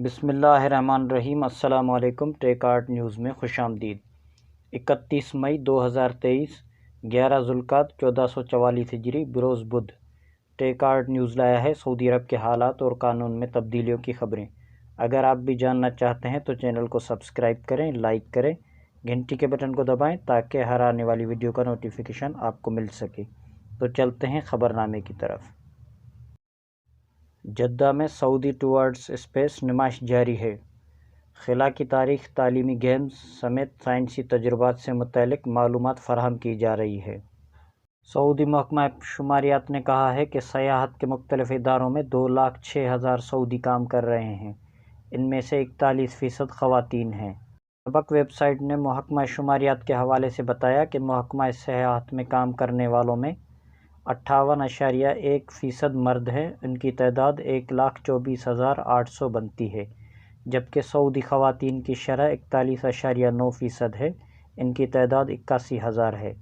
بسم اللہ الرحمن الرحیم۔ السلام علیکم۔ ٹیک آرٹ نیوز میں خوش آمدید۔ 31 مئی 2023 11 ذوالقعدہ 1444 ہجری بروز بدھ۔ ٹیک آرٹ نیوز لایا ہے سعودی عرب کے حالات اور قانون میں تبدیلیوں کی خبریں۔ اگر آپ بھی جاننا چاہتے ہیں تو چینل کو سبسکرائب کریں، لائک کریں، گھنٹی کے بٹن کو دبائیں تاکہ ہر آنے والی ویڈیو کا نوٹیفیکیشن آپ کو مل سکے۔ تو چلتے ہیں خبر نامے کی طرف۔ جدہ میں سعودی ٹوارڈز اسپیس نمائش جاری ہے۔ خلا کی تاریخ، تعلیمی گیمز سمیت سائنسی تجربات سے متعلق معلومات فراہم کی جا رہی ہے۔ سعودی محکمہ شماریات نے کہا ہے کہ سیاحت کے مختلف اداروں میں 2,06,000 سعودی کام کر رہے ہیں، ان میں سے 41% خواتین ہیں۔ سبق ویب سائٹ نے محکمہ شماریات کے حوالے سے بتایا کہ محکمہ سیاحت میں کام کرنے والوں میں 58.1% مرد ہیں، ان کی تعداد 1,24,800 بنتی ہے، جبکہ سعودی خواتین کی شرح 41.9% ہے، ان کی تعداد 81,000 ہے۔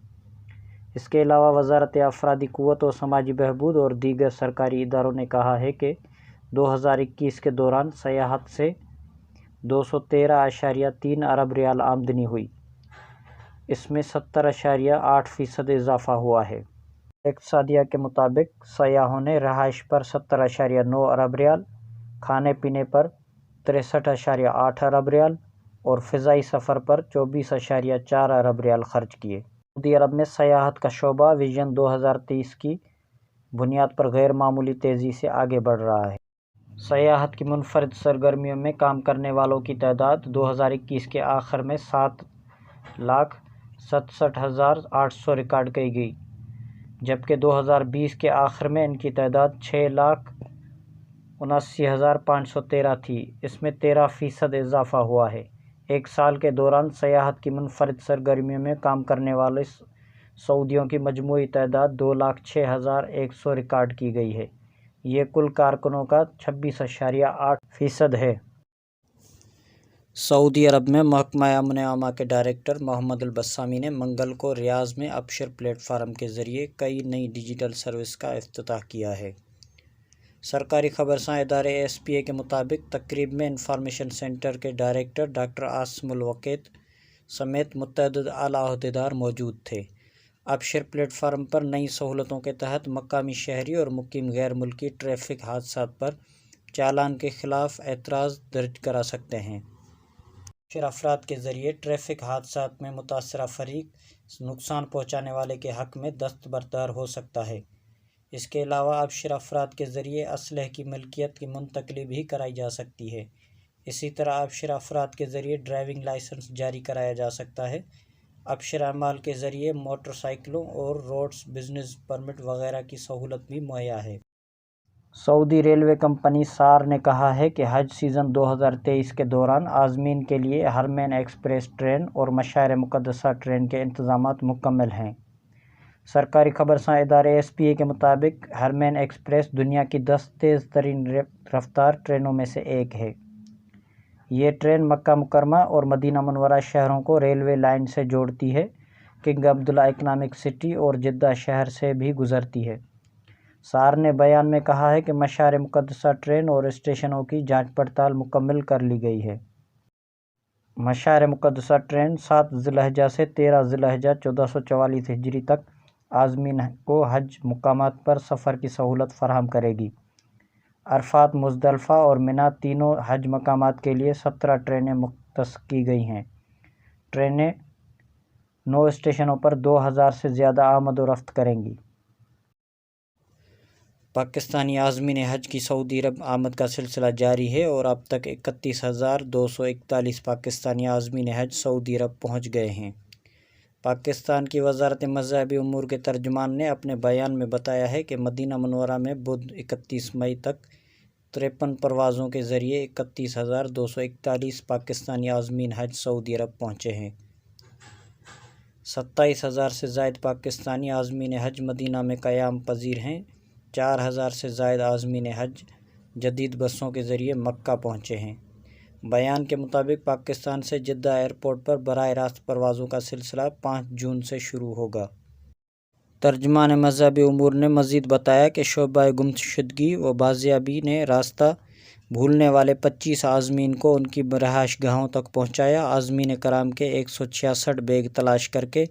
اس کے علاوہ وزارت افرادی قوت و سماجی بہبود اور دیگر سرکاری اداروں نے کہا ہے کہ 2021 کے دوران سیاحت سے 213.3 ارب ریال آمدنی ہوئی، اس میں 70.8% اضافہ ہوا ہے۔ اقتصادیہ کے مطابق سیاحوں نے رہائش پر 70.9 ارب ریال، کھانے پینے پر 63.8 ارب ریال اور فضائی سفر پر 24.4 ارب ریال خرچ کیے۔ سعودی عرب میں سیاحت کا شعبہ ویژن 2030 کی بنیاد پر غیر معمولی تیزی سے آگے بڑھ رہا ہے۔ سیاحت کی منفرد سرگرمیوں میں کام کرنے والوں کی تعداد 2021 کے آخر میں 7,67,800 ریکارڈ کی گئی، جبکہ 2020 کے آخر میں ان کی تعداد 6,79,513 تھی، اس میں 13% اضافہ ہوا ہے۔ ایک سال کے دوران سیاحت کی منفرد سرگرمیوں میں کام کرنے والے سعودیوں کی مجموعی تعداد 2,06,100 ریکارڈ کی گئی ہے، یہ کل کارکنوں کا 26.8% ہے۔ سعودی عرب میں محکمہ امن عامہ کے ڈائریکٹر محمد البسامی نے منگل کو ریاض میں ابشر پلیٹ فارم کے ذریعے کئی نئی ڈیجیٹل سروس کا افتتاح کیا ہے۔ سرکاری خبرساں ادارے ASPA کے مطابق تقریب میں انفارمیشن سینٹر کے ڈائریکٹر ڈاکٹر عاصم الوقیت سمیت متعدد اعلیٰ عہدیدار موجود تھے۔ ابشر پلیٹ فارم پر نئی سہولتوں کے تحت مقامی شہری اور مقیم غیر ملکی ٹریفک حادثات پر چالان کے خلاف اعتراض درج کرا سکتے ہیں۔ ابشر افراد کے ذریعے ٹریفک حادثات میں متاثرہ فریق نقصان پہنچانے والے کے حق میں دستبردار ہو سکتا ہے۔ اس کے علاوہ ابشر افراد کے ذریعے اسلحے کی ملکیت کی منتقلی بھی کرائی جا سکتی ہے۔ اسی طرح ابشر افراد کے ذریعے ڈرائیونگ لائسنس جاری کرایا جا سکتا ہے۔ ابشر اعمال کے ذریعے موٹر سائیکلوں اور روڈز بزنس پرمٹ وغیرہ کی سہولت بھی مہیا ہے۔ سعودی ریلوے کمپنی سار نے کہا ہے کہ حج سیزن 2023 کے دوران عازمین کے لیے حرمین ایکسپریس ٹرین اور مشاعر مقدسہ ٹرین کے انتظامات مکمل ہیں۔ سرکاری خبرساں ادارے ASPA کے مطابق حرمین ایکسپریس دنیا کی 10 تیز ترین رفتار ٹرینوں میں سے ایک ہے۔ یہ ٹرین مکہ مکرمہ اور مدینہ منورہ شہروں کو ریلوے لائن سے جوڑتی ہے، کنگ عبداللہ اکنامک سٹی اور جدہ شہر سے بھی گزرتی ہے۔ سار نے بیان میں کہا ہے کہ مشاعر مقدسہ ٹرین اور اسٹیشنوں کی جانچ پڑتال مکمل کر لی گئی ہے۔ مشاعر مقدسہ ٹرین 7 ذی الحجہ سے 13 ذی الحجہ 1444 ہجری تک عازمین کو حج مقامات پر سفر کی سہولت فراہم کرے گی۔ عرفات، مزدلفہ اور منا تینوں حج مقامات کے لیے 17 ٹرینیں مختص کی گئی ہیں۔ ٹرینیں 9 اسٹیشنوں پر 2,000 سے زیادہ آمد و رفت کریں گی۔ پاکستانی عازمین حج کی سعودی عرب آمد کا سلسلہ جاری ہے اور اب تک 31,241 پاکستانی عازمین حج سعودی عرب پہنچ گئے ہیں۔ پاکستان کی وزارت مذہبی امور کے ترجمان نے اپنے بیان میں بتایا ہے کہ مدینہ منورہ میں بدھ 31 مئی تک 53 پروازوں کے ذریعے 31,241 پاکستانی عازمین حج سعودی عرب پہنچے ہیں۔ 27,000 سے زائد پاکستانی عازمین حج مدینہ میں قیام پذیر ہیں۔ 4,000 سے زائد عازمین حج جدید بسوں کے ذریعے مکہ پہنچے ہیں۔ بیان کے مطابق پاکستان سے جدہ ایئرپورٹ پر براہ راست پروازوں کا سلسلہ 5 جون سے شروع ہوگا۔ ترجمان مذہبی امور نے مزید بتایا کہ شعبہ گمشدگی و بازیابی نے راستہ بھولنے والے 25 عازمین کو ان کی رہائش گاہوں تک پہنچایا۔ عازمین کرام کے 166 بیگ تلاش کر کے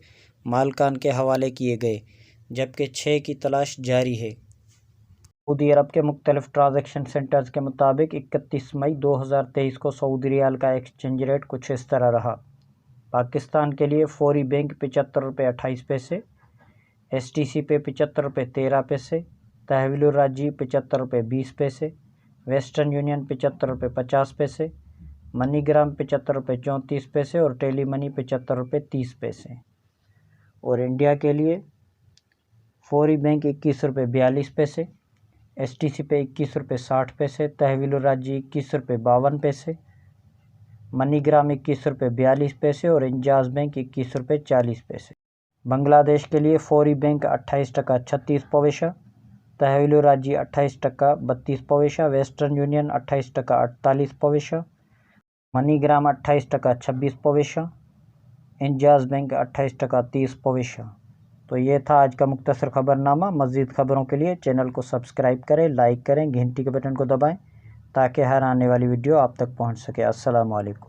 مالکان کے حوالے کیے گئے، جبکہ 6 کی تلاش جاری ہے۔ سعودی عرب کے مختلف ٹرانزیکشن سینٹرز کے مطابق 31 مئی 2023 کو سعودی ریال کا ایکسچینج ریٹ کچھ اس طرح رہا۔ پاکستان کے لیے فوری بینک 75 روپے 28 پیسے، ایس ٹی سی پے 75 روپے 13 پیسے، تحویل الراجی 75 روپے 20 پیسے، ویسٹرن یونین 75 روپے 50 پیسے، منی گرام 75 روپے 34 پیسے اور ٹیلی منی 75 روپے 30 پیسے۔ اور انڈیا کے لیے فوری بینک 21 روپے 42 پیسے، ایس ٹی سی پے 21 روپے 60 پیسے، تحویل الراجی 21 روپے 52 پیسے، منی گرام 21 روپے 42 پیسے اور انجاز بینک 21 روپے 40 پیسے۔ بنگلہ دیش کے لیے فوری بینک 28 ٹکا 36 پیسہ، تحویل الراجی 28 ٹکا 32 پیسہ، ویسٹرن یونین 28 ٹکا 48 پیسہ، منی گرام 28 ٹکا 26 پیسہ، انجاز بینک 28 ٹکا 30 پیسہ۔ تو یہ تھا آج کا مختصر خبر نامہ۔ مزید خبروں کے لیے چینل کو سبسکرائب کریں، لائک کریں، گھنٹی کے بٹن کو دبائیں تاکہ ہر آنے والی ویڈیو آپ تک پہنچ سکے۔ السلام علیکم۔